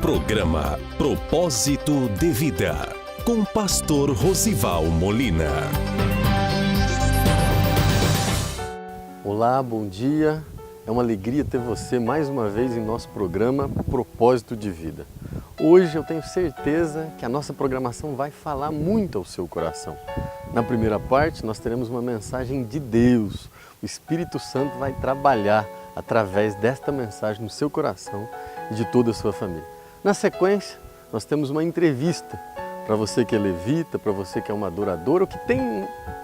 Programa Propósito de Vida, com Pastor Rosival Molina. Olá, bom dia. É uma alegria ter você mais uma vez em nosso programa Propósito de Vida. Hoje eu tenho certeza que a nossa programação vai falar muito ao seu coração. Na primeira parte nós teremos uma mensagem de Deus. O Espírito Santo vai trabalhar através desta mensagem no seu coração e de toda a sua família. Na sequência, nós temos uma entrevista para você que é levita, para você que é uma adoradora ou que tem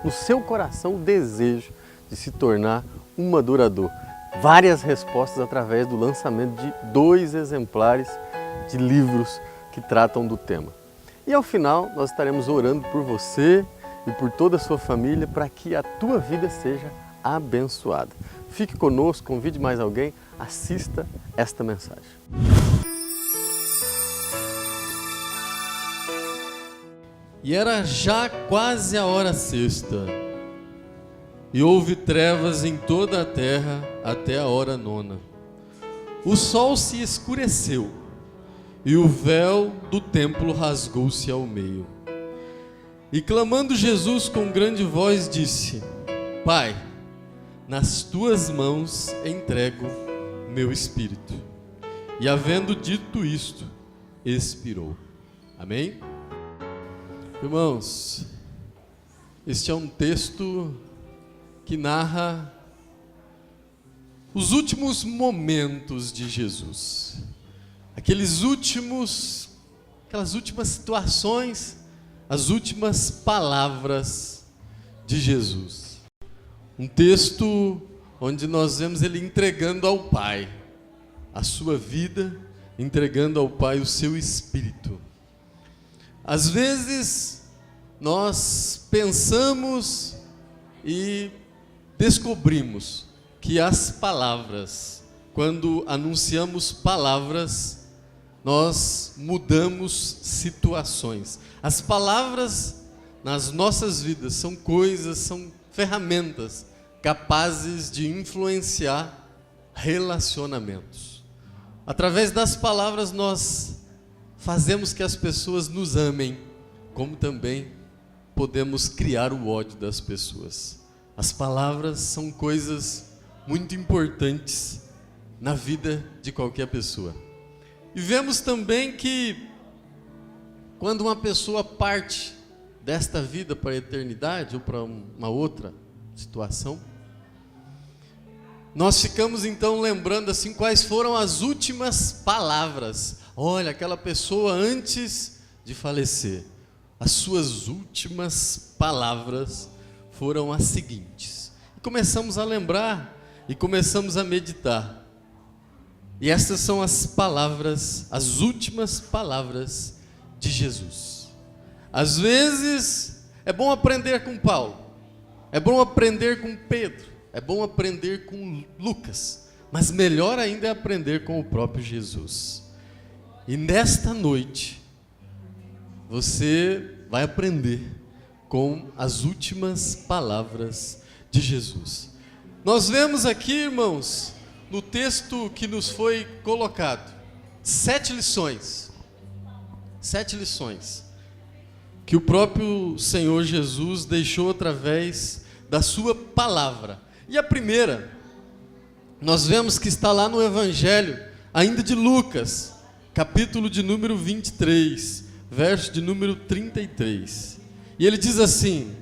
no seu coração o desejo de se tornar um adorador. Várias respostas através do lançamento de 2 exemplares de livros que tratam do tema. E ao final, nós estaremos orando por você e por toda a sua família para que a tua vida seja abençoada. Fique conosco, convide mais alguém, assista esta mensagem. E era já quase a hora sexta, e houve trevas em toda a terra até a hora nona. O sol se escureceu, e o véu do templo rasgou-se ao meio. E clamando Jesus com grande voz disse: Pai, nas tuas mãos entrego meu espírito. E havendo dito isto, expirou. Amém? Irmãos, este é um texto que narra os últimos momentos de Jesus. Aquelas últimas situações, as últimas palavras de Jesus. Um texto onde nós vemos ele entregando ao Pai a sua vida, entregando ao Pai o seu espírito. Às vezes nós pensamos e descobrimos que as palavras, quando anunciamos palavras, nós mudamos situações. As palavras nas nossas vidas são coisas, são ferramentas capazes de influenciar relacionamentos. Através das palavras nós fazemos que as pessoas nos amem, como também podemos criar o ódio das pessoas. As palavras são coisas muito importantes na vida de qualquer pessoa. E vemos também que quando uma pessoa parte desta vida para a eternidade ou para uma outra situação, nós ficamos então lembrando assim quais foram as últimas palavras. Olha, aquela pessoa antes de falecer, as suas últimas palavras foram as seguintes. E começamos a lembrar e começamos a meditar. E estas são as palavras, as últimas palavras de Jesus. Às vezes é bom aprender com Paulo, é bom aprender com Pedro, é bom aprender com Lucas, mas melhor ainda é aprender com o próprio Jesus. E nesta noite, você vai aprender com as últimas palavras de Jesus. Nós vemos aqui, irmãos, no texto que nos foi colocado, 7 lições. 7 lições que o próprio Senhor Jesus deixou através da sua palavra. E a primeira, nós vemos que está lá no Evangelho, ainda de Lucas, capítulo de número 23, verso de número 33. E ele diz assim: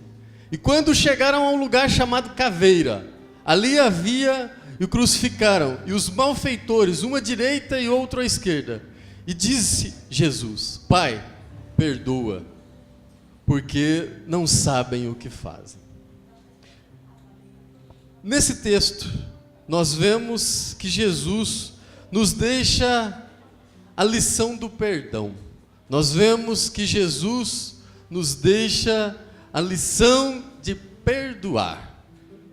E quando chegaram a um lugar chamado Caveira, ali havia e o crucificaram, e os malfeitores, uma à direita e outro à esquerda. E disse Jesus: Pai, perdoa, porque não sabem o que fazem. Nesse texto, nós vemos que Jesus nos deixa a lição do perdão. Nós vemos que Jesus nos deixa a lição de perdoar.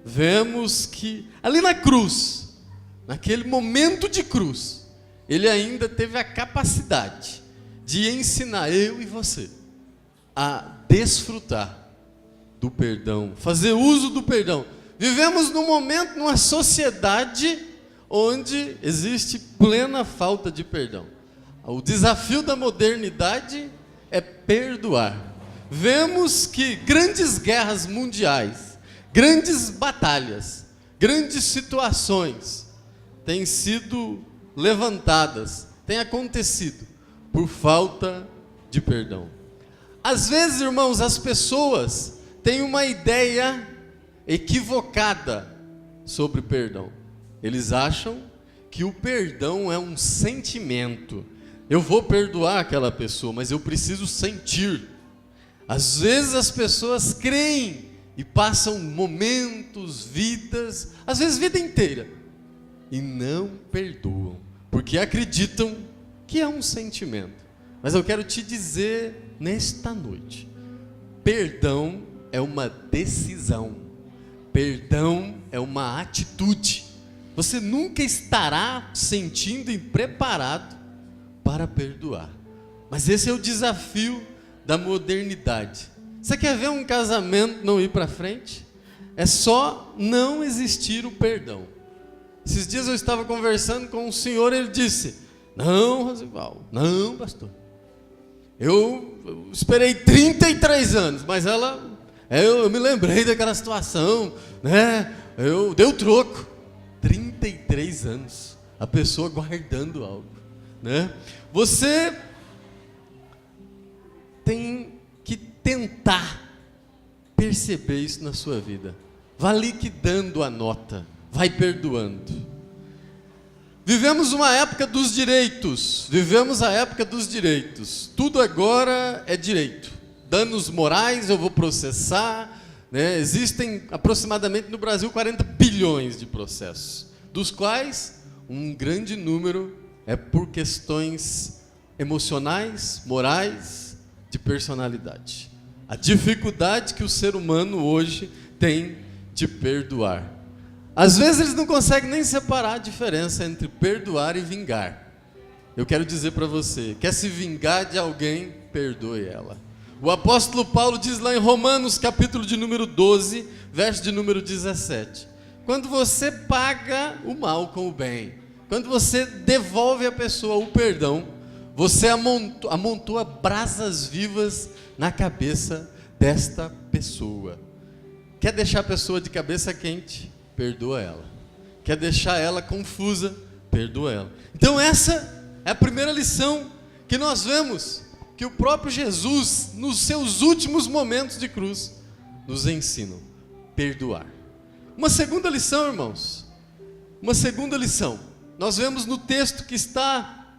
Vemos que ali na cruz, naquele momento de cruz, ele ainda teve a capacidade de ensinar eu e você a desfrutar do perdão, fazer uso do perdão. Vivemos num momento, numa sociedade onde existe plena falta de perdão. o desafio da modernidade é perdoar. Vemos que grandes guerras mundiais, grandes batalhas, grandes situações têm sido levantadas, têm acontecido por falta de perdão. Às vezes, irmãos, as pessoas têm uma ideia equivocada sobre perdão. Eles acham que o perdão é um sentimento. Eu vou perdoar aquela pessoa, mas eu preciso sentir. Às vezes as pessoas creem e passam momentos, vidas, às vezes vida inteira, e não perdoam, porque acreditam que é um sentimento. Mas eu quero te dizer nesta noite, perdão é uma decisão, perdão é uma atitude. Você nunca estará sentindo e preparado para perdoar. Mas esse é o desafio da modernidade. Você quer ver um casamento não ir para frente? É só não existir o perdão. Esses dias eu estava conversando com um senhor, ele disse: não, Rosival, não, pastor. Eu esperei 33 anos, mas eu me lembrei daquela situação, né? Deu troco. 33 anos, a pessoa guardando algo, né? Você tem que tentar perceber isso na sua vida. Vá liquidando a nota, vai perdoando. Vivemos uma época dos direitos, vivemos a época dos direitos. Tudo agora é direito. Danos morais eu vou processar, né? Existem aproximadamente no Brasil 40 bilhões de processos, dos quais um grande número é por questões emocionais, morais, de personalidade. A dificuldade que o ser humano hoje tem de perdoar. Às vezes eles não conseguem nem separar a diferença entre perdoar e vingar. Eu quero dizer para você, quer se vingar de alguém, perdoe ela. O apóstolo Paulo diz lá em Romanos, capítulo de número 12, verso de número 17. Quando você paga o mal com o bem, quando você devolve à pessoa o perdão, você amontoa brasas vivas na cabeça desta pessoa. Quer deixar a pessoa de cabeça quente? Perdoa ela. Quer deixar ela confusa? Perdoa ela. Então essa é a primeira lição que nós vemos que o próprio Jesus, nos seus últimos momentos de cruz, nos ensina: perdoar. Uma segunda lição, irmãos, uma segunda lição, nós vemos no texto que está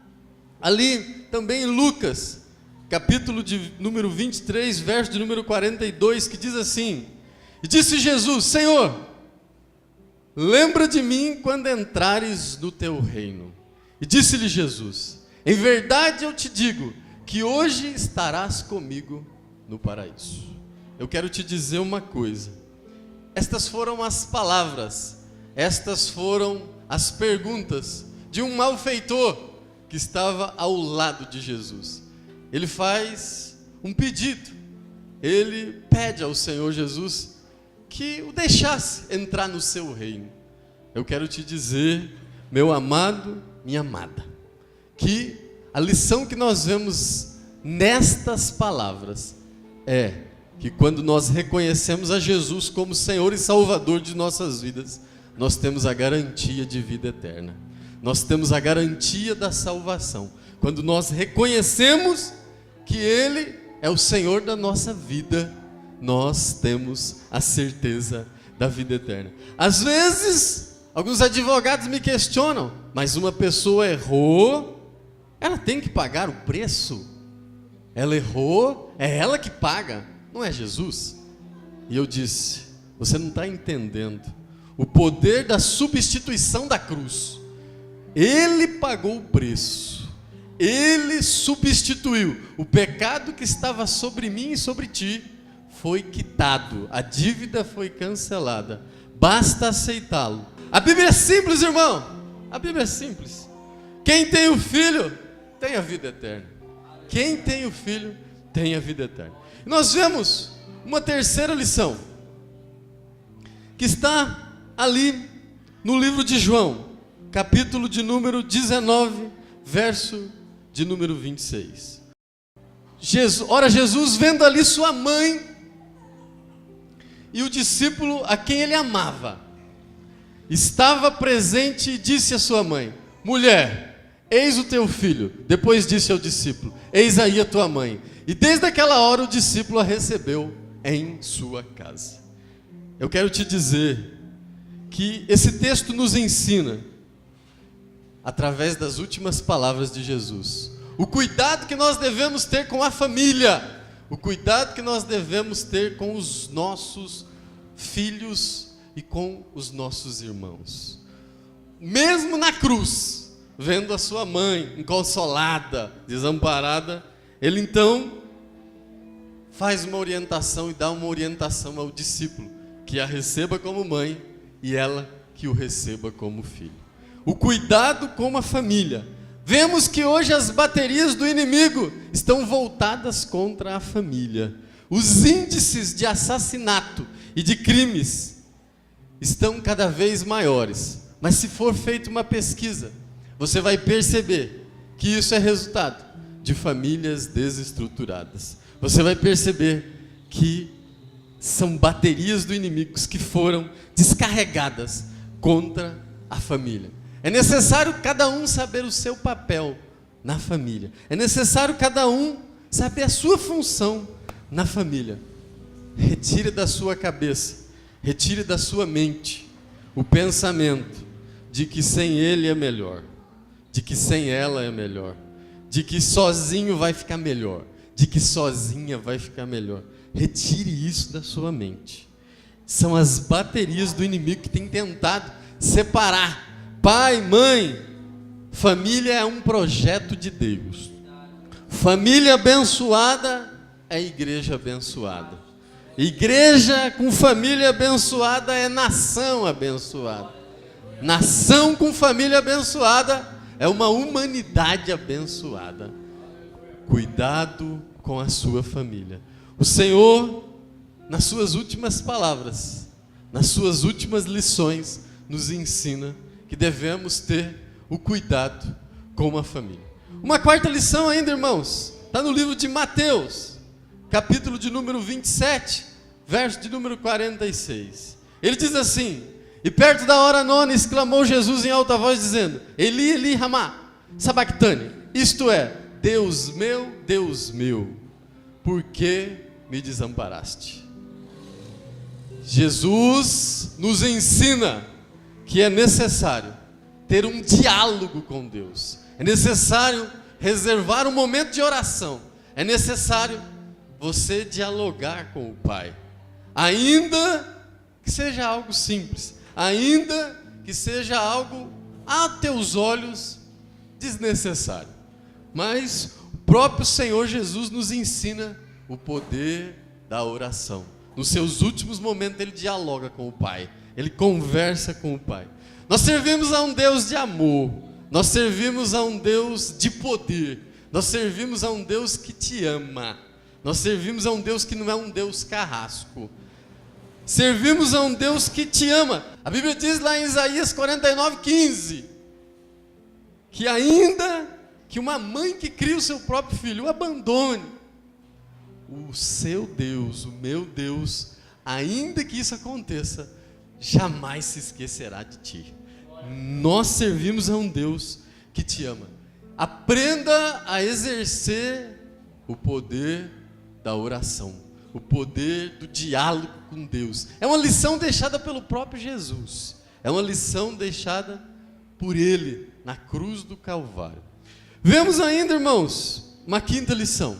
ali também em Lucas, capítulo de número 23, verso de número 42, que diz assim: e disse Jesus: Senhor, lembra de mim quando entrares no teu reino. E disse-lhe Jesus: em verdade eu te digo, que hoje estarás comigo no paraíso. Eu quero te dizer uma coisa, estas foram as palavras, estas foram as perguntas de um malfeitor que estava ao lado de Jesus. Ele faz um pedido, ele pede ao Senhor Jesus que o deixasse entrar no seu reino. Eu quero te dizer, meu amado, minha amada, que a lição que nós vemos nestas palavras é que quando nós reconhecemos a Jesus como Senhor e Salvador de nossas vidas, nós temos a garantia de vida eterna. Nós temos a garantia da salvação. Quando nós reconhecemos que Ele é o Senhor da nossa vida, nós temos a certeza da vida eterna. Às vezes, alguns advogados me questionam, mas uma pessoa errou, ela tem que pagar o preço? Ela errou, é ela que paga, não é Jesus? E eu disse: você não está entendendo o poder da substituição da cruz. Ele pagou o preço, Ele substituiu o pecado que estava sobre mim e sobre ti, foi quitado, a dívida foi cancelada, basta aceitá-lo. A Bíblia é simples, irmão, a Bíblia é simples. Quem tem o Filho tem a vida eterna. Quem tem o Filho tem a vida eterna. Nós vemos uma terceira lição, que está ali no livro de João, capítulo de número 19, verso de número 26. Jesus vendo ali sua mãe e o discípulo a quem ele amava, estava presente e disse à sua mãe: mulher, eis o teu filho. Depois disse ao discípulo: eis aí a tua mãe. E desde aquela hora o discípulo a recebeu em sua casa. Eu quero te dizer que esse texto nos ensina, através das últimas palavras de Jesus, o cuidado que nós devemos ter com a família, o cuidado que nós devemos ter com os nossos filhos e com os nossos irmãos. Mesmo na cruz, vendo a sua mãe inconsolada, desamparada, ele então faz uma orientação e dá uma orientação ao discípulo, que a receba como mãe e ela que o receba como filho. O cuidado com a família. Vemos que hoje as baterias do inimigo estão voltadas contra a família. Os índices de assassinato e de crimes estão cada vez maiores. Mas se for feita uma pesquisa, você vai perceber que isso é resultado de famílias desestruturadas. Você vai perceber que são baterias do inimigo que foram descarregadas contra a família. É necessário cada um saber o seu papel na família. É necessário cada um saber a sua função na família. Retire da sua cabeça, retire da sua mente o pensamento de que sem ele é melhor, de que sem ela é melhor, de que sozinho vai ficar melhor, de que sozinha vai ficar melhor. Retire isso da sua mente. São as baterias do inimigo que tem tentado separar pai, mãe. Família é um projeto de Deus. Família abençoada é igreja abençoada. Igreja com família abençoada é nação abençoada. Nação com família abençoada é uma humanidade abençoada. Cuidado com a sua família. O Senhor, nas suas últimas palavras, nas suas últimas lições, nos ensina que devemos ter o cuidado com a família. Uma quarta lição ainda, irmãos, está no livro de Mateus, capítulo de número 27, verso de número 46. Ele diz assim: e perto da hora nona exclamou Jesus em alta voz dizendo: Eli, Eli, ramá, sabactane, isto é, Deus meu, por que me desamparaste? Jesus nos ensina que é necessário ter um diálogo com Deus. É necessário reservar um momento de oração. É necessário você dialogar com o Pai. Ainda que seja algo simples, ainda que seja algo a teus olhos desnecessário. Mas o próprio Senhor Jesus nos ensina o poder da oração. Nos seus últimos momentos ele dialoga com o Pai. Ele conversa com o Pai. Nós servimos a um Deus de amor. Nós servimos a um Deus de poder. Nós servimos a um Deus que te ama. Nós servimos a um Deus que não é um Deus carrasco. Servimos a um Deus que te ama. A Bíblia diz lá em Isaías 49:15 que ainda que uma mãe que cria o seu próprio filho o abandone, o seu Deus, o meu Deus, ainda que isso aconteça, jamais se esquecerá de ti. Nós servimos a um Deus que te ama. Aprenda a exercer o poder da oração, o poder do diálogo com Deus. É uma lição deixada pelo próprio Jesus. É uma lição deixada por Ele na cruz do Calvário. Vemos ainda, irmãos, uma quinta lição,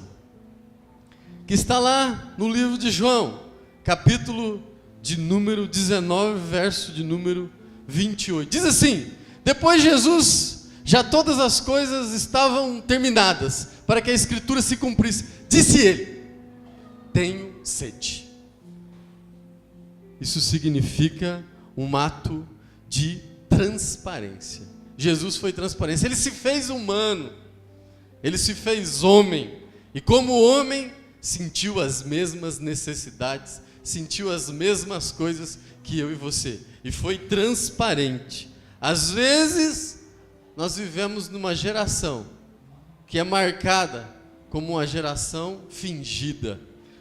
que está lá no livro de João, capítulo de número 19, verso de número 28. Diz assim: depois Jesus, já todas as coisas estavam terminadas, para que a Escritura se cumprisse. Disse ele: tenho sede. Isso significa um ato de transparência. Jesus foi transparência. Ele se fez humano. Ele se fez homem. E como homem, sentiu as mesmas necessidades, sentiu as mesmas coisas que eu e você. E foi transparente. Às vezes, nós vivemos numa geração que é marcada como uma geração fingida,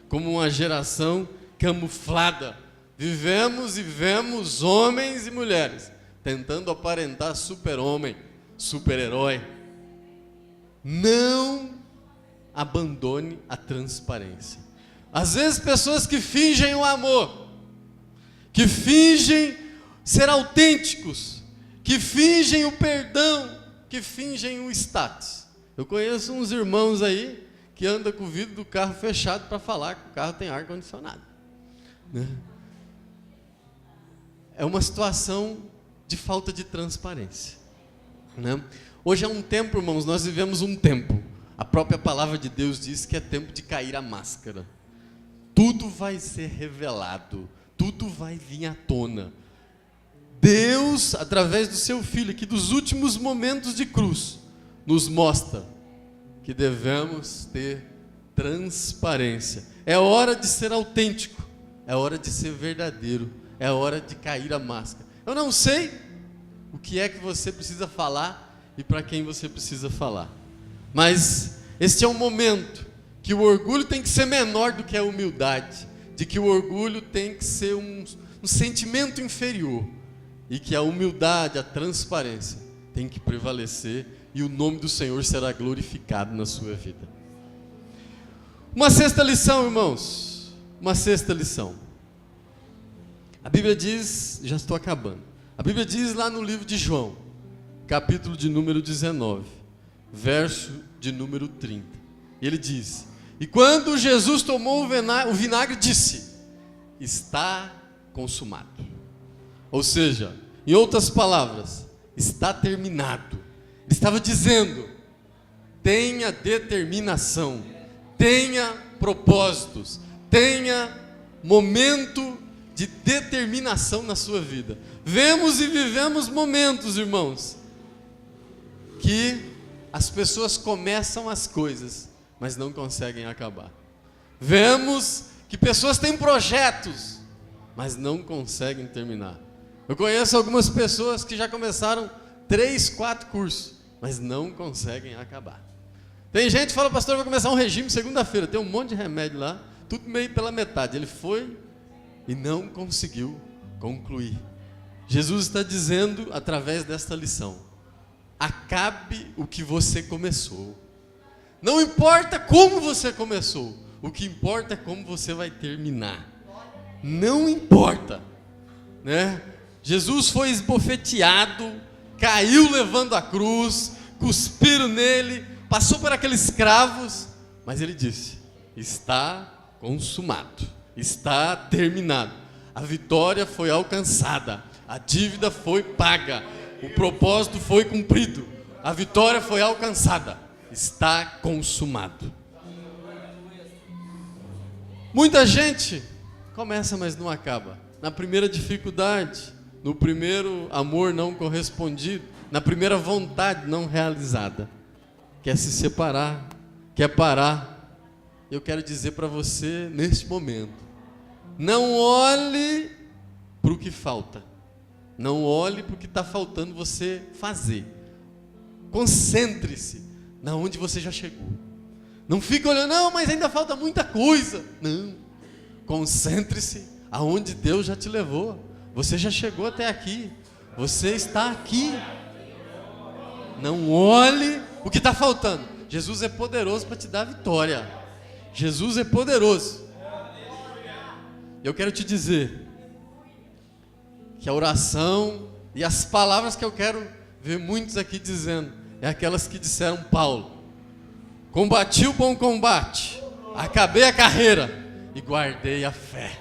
como uma geração camuflada. Vivemos e vemos homens e mulheres tentando aparentar super-homem, super-herói. Não abandone a transparência. Às vezes pessoas que fingem o amor, que fingem ser autênticos, que fingem o perdão, que fingem o status. Eu conheço uns irmãos aí que andam com o vidro do carro fechado para falar que o carro tem ar-condicionado, né? É uma situação de falta de transparência, né? Hoje é um tempo, irmãos, nós vivemos um tempo. A própria palavra de Deus diz que é tempo de cair a máscara. Tudo vai ser revelado, tudo vai vir à tona. Deus, através do seu Filho, que dos últimos momentos de cruz, nos mostra que devemos ter transparência. É hora de ser autêntico, é hora de ser verdadeiro, é hora de cair a máscara. Eu não sei o que é que você precisa falar e para quem você precisa falar, mas este é um momento que o orgulho tem que ser menor do que a humildade, de que o orgulho tem que ser um sentimento inferior, e que a humildade, a transparência tem que prevalecer, e o nome do Senhor será glorificado na sua vida. Uma sexta lição, irmãos, uma sexta lição. A Bíblia diz, já estou acabando, a Bíblia diz lá no livro de João, capítulo de número 19, verso de número 30, e ele diz: e quando Jesus tomou o vinagre, disse: está consumado. Ou seja, em outras palavras, está terminado. Ele estava dizendo: tenha determinação, tenha propósitos, tenha momento de determinação na sua vida. Vemos e vivemos momentos, irmãos, que as pessoas começam as coisas, mas não conseguem acabar. Vemos que pessoas têm projetos, mas não conseguem terminar. Eu conheço algumas pessoas que já começaram 3, 4 cursos, mas não conseguem acabar. Tem gente que fala: pastor, eu vou começar um regime segunda-feira, tem um monte de remédio lá, tudo meio pela metade. Ele foi e não conseguiu concluir. Jesus está dizendo, através desta lição: acabe o que você começou. Não importa como você começou, o que importa é como você vai terminar. Não importa, né? Jesus foi esbofeteado, caiu levando a cruz, cuspiram nele, passou por aqueles escravos, mas ele disse: está consumado, está terminado. A vitória foi alcançada, a dívida foi paga, o propósito foi cumprido, a vitória foi alcançada, está consumado. Muita gente começa, mas não acaba. Na primeira dificuldade, no primeiro amor não correspondido, na primeira vontade não realizada, quer se separar, quer parar. Eu quero dizer para você neste momento: não olhe para o que falta, não olhe para o que está faltando você fazer. Concentre-se na onde você já chegou. Não fique olhando: não, mas ainda falta muita coisa. Não, concentre-se aonde Deus já te levou. Você já chegou até aqui, você está aqui. Não olhe o que está faltando. Jesus é poderoso para te dar vitória. Jesus é poderoso. Eu quero te dizer que a oração e as palavras que eu quero ver muitos aqui dizendo é aquelas que disseram Paulo: combati o bom combate, acabei a carreira e guardei a fé.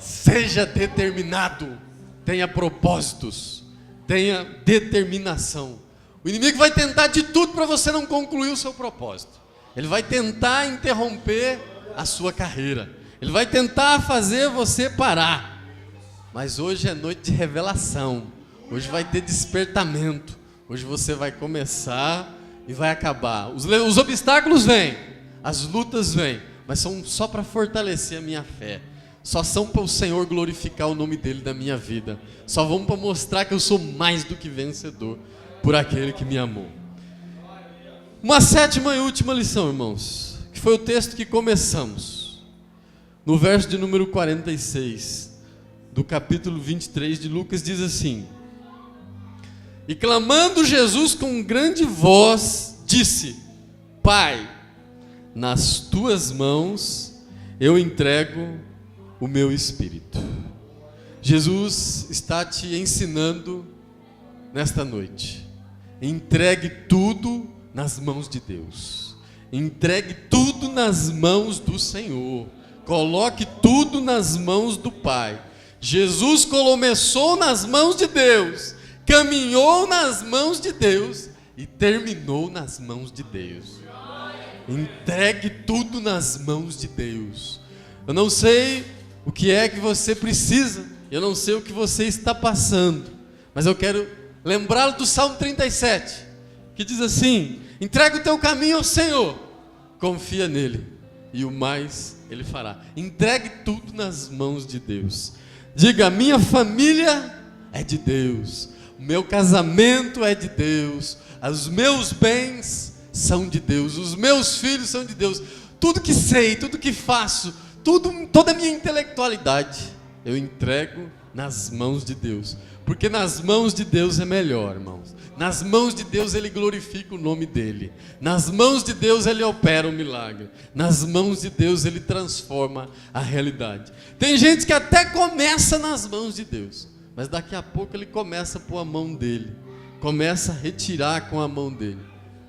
Seja determinado, tenha propósitos, tenha determinação. O inimigo vai tentar de tudo para você não concluir o seu propósito. Ele vai tentar interromper a sua carreira, ele vai tentar fazer você parar. Mas hoje é noite de revelação, hoje vai ter despertamento, hoje você vai começar e vai acabar. Os obstáculos vêm, as lutas vêm, mas são só para fortalecer a minha fé. Só são para o Senhor glorificar o nome dEle na minha vida. Só vão para mostrar que eu sou mais do que vencedor por aquele que me amou. Uma sétima e última lição, irmãos, que foi o texto que começamos, no verso de número 46, do capítulo 23 de Lucas, diz assim: e clamando Jesus com grande voz, disse: Pai, nas tuas mãos eu entrego o meu espírito. Jesus está te ensinando nesta noite: entregue tudo nas mãos de Deus, entregue tudo nas mãos do Senhor, coloque tudo nas mãos do Pai. Jesus começou nas mãos de Deus, caminhou nas mãos de Deus e terminou nas mãos de Deus. Entregue tudo nas mãos de Deus. Eu não sei o que é que você precisa, eu não sei o que você está passando, mas eu quero lembrá-lo do Salmo 37, que diz assim: entrega o teu caminho ao Senhor, confia nele e o mais ele fará. Entregue tudo nas mãos de Deus. Diga: minha família é de Deus, o meu casamento é de Deus, os meus bens são de Deus, os meus filhos são de Deus, tudo que sei, tudo que faço, toda a minha intelectualidade eu entrego nas mãos de Deus, porque nas mãos de Deus é melhor, irmãos. Nas mãos de Deus Ele glorifica o nome dEle, nas mãos de Deus Ele opera um milagre, nas mãos de Deus Ele transforma a realidade. Tem gente que até começa nas mãos de Deus, mas daqui a pouco ele começa a pôr a mão dele, começa a retirar com a mão dele.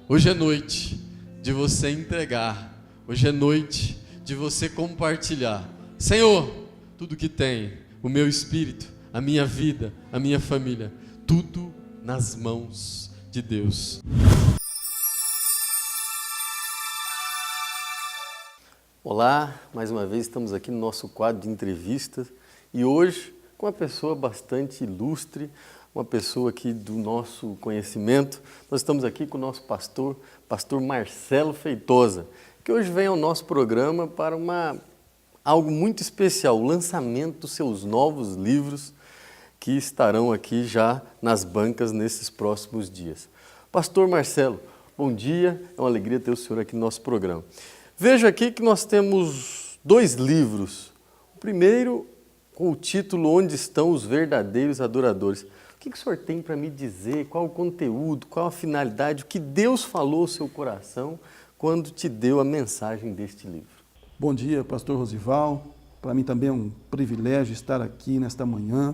Hoje é noite de você entregar, hoje é noite de você compartilhar. Senhor, tudo que tem, o meu espírito, a minha vida, a minha família, tudo nas mãos de Deus. Olá, mais uma vez estamos aqui no nosso quadro de entrevistas e hoje com uma pessoa bastante ilustre, uma pessoa aqui do nosso conhecimento. Nós estamos aqui com o nosso pastor Marcelo Feitosa, que hoje vem ao nosso programa para algo muito especial, o lançamento dos seus novos livros, que estarão aqui já nas bancas nesses próximos dias. Pastor Marcelo, bom dia, é uma alegria ter o senhor aqui no nosso programa. Veja aqui que nós temos 2 livros. O primeiro com o título Onde Estão os Verdadeiros Adoradores. O que o senhor tem para me dizer? Qual o conteúdo, qual a finalidade, o que Deus falou ao seu coração quando te deu a mensagem deste livro? Bom dia, pastor Rosival. Para mim também é um privilégio estar aqui nesta manhã.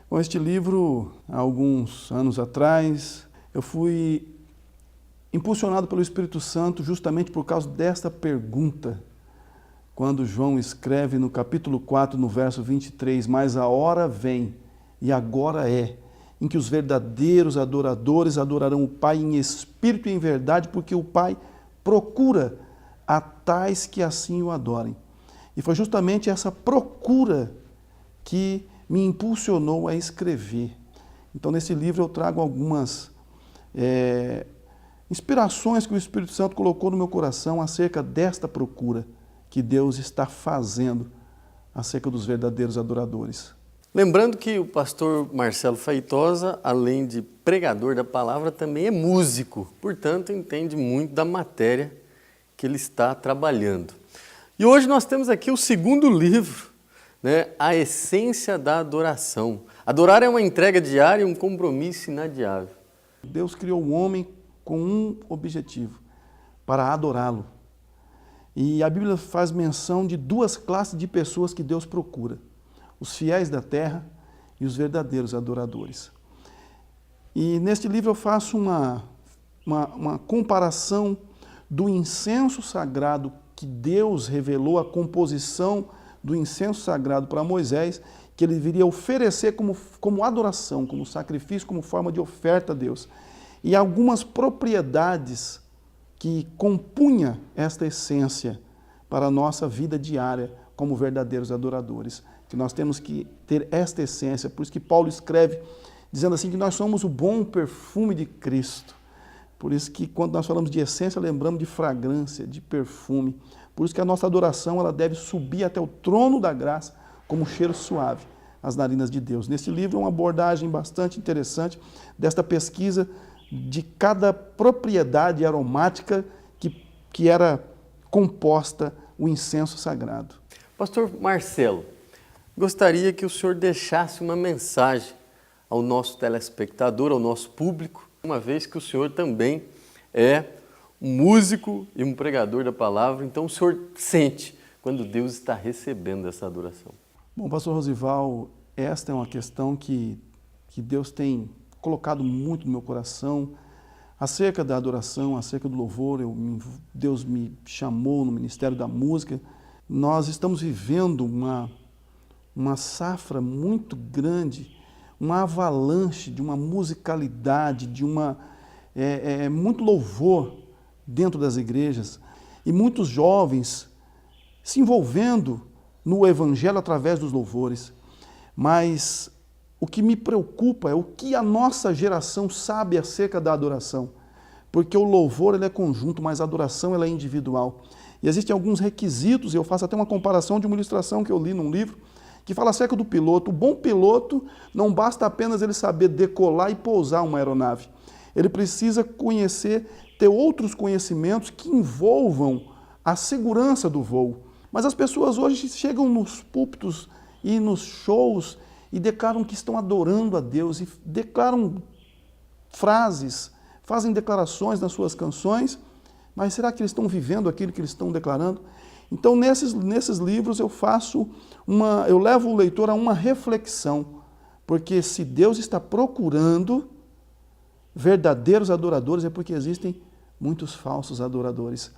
Com este livro, há alguns anos atrás, eu fui impulsionado pelo Espírito Santo justamente por causa desta pergunta. Quando João escreve no capítulo 4, no verso 23, mas a hora vem, e agora é, em que os verdadeiros adoradores adorarão o Pai em espírito e em verdade, porque o Pai procura a tais que assim o adorem. E foi justamente essa procura que me impulsionou a escrever. Então, nesse livro eu trago algumas inspirações que o Espírito Santo colocou no meu coração acerca desta procura que Deus está fazendo acerca dos verdadeiros adoradores. Lembrando que o pastor Marcelo Feitosa, além de pregador da palavra, também é músico, portanto entende muito da matéria que ele está trabalhando. E hoje nós temos aqui o segundo livro, né? A Essência da Adoração. Adorar é uma entrega diária e um compromisso inadiável. Deus criou o homem com um objetivo, para adorá-lo. E a Bíblia faz menção de 2 classes de pessoas que Deus procura: os fiéis da terra e os verdadeiros adoradores. E neste livro eu faço uma comparação do incenso sagrado que Deus revelou, a composição do incenso sagrado para Moisés, que ele viria oferecer como adoração, como sacrifício, como forma de oferta a Deus. E algumas propriedades que compunha esta essência para a nossa vida diária como verdadeiros adoradores. Que nós temos que ter esta essência, por isso que Paulo escreve dizendo assim que nós somos o bom perfume de Cristo. Por isso que quando nós falamos de essência, lembramos de fragrância, de perfume. Por isso que a nossa adoração ela deve subir até o trono da graça como um cheiro suave às narinas de Deus. Nesse livro é uma abordagem bastante interessante desta pesquisa de cada propriedade aromática que era composta o incenso sagrado. Pastor Marcelo, gostaria que o senhor deixasse uma mensagem ao nosso telespectador, ao nosso público, uma vez que o senhor também é um músico e um pregador da palavra, então o senhor sente quando Deus está recebendo essa adoração. Bom, pastor Rosival, esta é uma questão que Deus tem colocado muito no meu coração, acerca da adoração, acerca do louvor. Deus me chamou no Ministério da Música. Nós estamos vivendo uma safra muito grande, uma avalanche de uma musicalidade, de muito louvor dentro das igrejas e muitos jovens se envolvendo no Evangelho através dos louvores. Mas o que me preocupa é o que a nossa geração sabe acerca da adoração, porque o louvor ele é conjunto, mas a adoração ela é individual. E existem alguns requisitos, e eu faço até uma comparação de uma ilustração que eu li num livro, que fala acerca do piloto. O bom piloto não basta apenas ele saber decolar e pousar uma aeronave. Ele precisa ter outros conhecimentos que envolvam a segurança do voo. Mas as pessoas hoje chegam nos púlpitos e nos shows e declaram que estão adorando a Deus, e declaram frases, fazem declarações nas suas canções, mas será que eles estão vivendo aquilo que eles estão declarando? Então, nesses livros eu levo o leitor a uma reflexão, porque se Deus está procurando verdadeiros adoradores, é porque existem muitos falsos adoradores.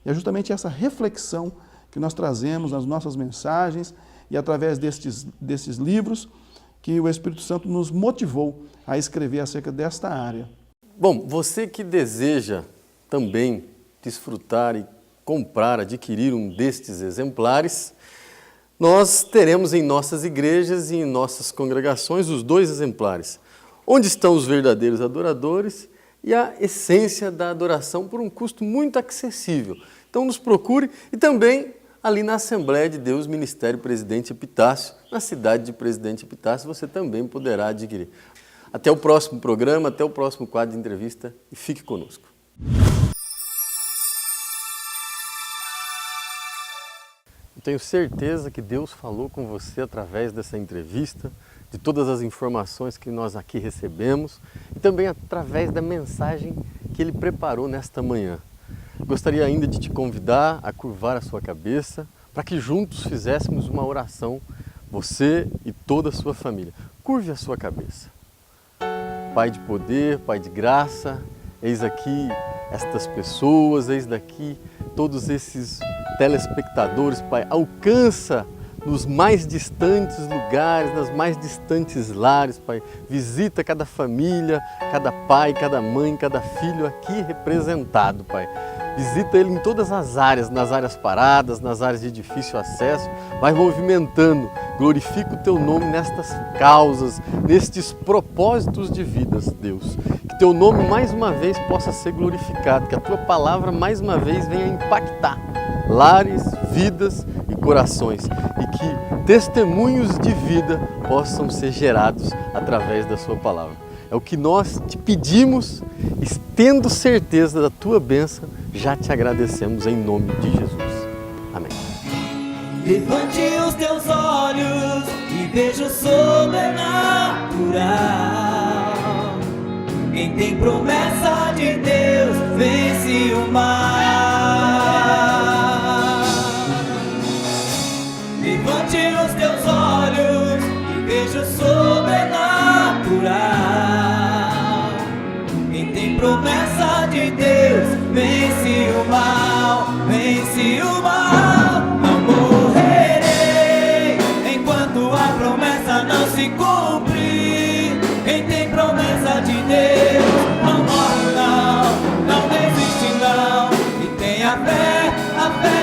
E é justamente essa reflexão que nós trazemos nas nossas mensagens e através destes livros que o Espírito Santo nos motivou a escrever acerca desta área. Bom, você que deseja também desfrutar e comprar, adquirir um destes exemplares, nós teremos em nossas igrejas e em nossas congregações os 2 exemplares. Onde estão os verdadeiros adoradores e a essência da adoração por um custo muito acessível. Então nos procure e também ali na Assembleia de Deus, Ministério Presidente Epitácio, na cidade de Presidente Epitácio, você também poderá adquirir. Até o próximo programa, até o próximo quadro de entrevista e fique conosco. Eu tenho certeza que Deus falou com você através dessa entrevista, de todas as informações que nós aqui recebemos e também através da mensagem que Ele preparou nesta manhã. Gostaria ainda de te convidar a curvar a sua cabeça para que juntos fizéssemos uma oração, você e toda a sua família. Curve a sua cabeça. Pai de poder, Pai de graça, eis aqui estas pessoas, eis daqui todos esses telespectadores, Pai. Alcança nos mais distantes lugares, nas mais distantes lares, Pai. Visita cada família, cada pai, cada mãe, cada filho aqui representado, Pai. Visita ele em todas as áreas, nas áreas paradas, nas áreas de difícil acesso, vai movimentando, glorifica o Teu nome nestas causas, nestes propósitos de vidas, Deus. Que Teu nome mais uma vez possa ser glorificado, que a Tua palavra mais uma vez venha impactar lares, vidas e corações, e que testemunhos de vida possam ser gerados através da Sua palavra. É o que nós te pedimos, e tendo certeza da Tua bênção, já te agradecemos em nome de Jesus. Amém. Levante os teus olhos e veja o sobrenatural. Quem tem promessa de Deus vence o mal. Levante os teus olhos e veja o sobrenatural. Quem tem promessa de Deus vence o mal, vence o mal. Não morrerei enquanto a promessa não se cumprir. Quem tem promessa de Deus não morre não, não desiste não. E tem a fé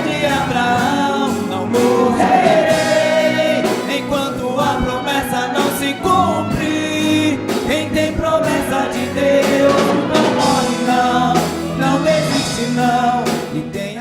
de Abraão. Não morrerei enquanto a promessa não se cumprir. Quem tem promessa de Deus não morre não, não desiste não. E tem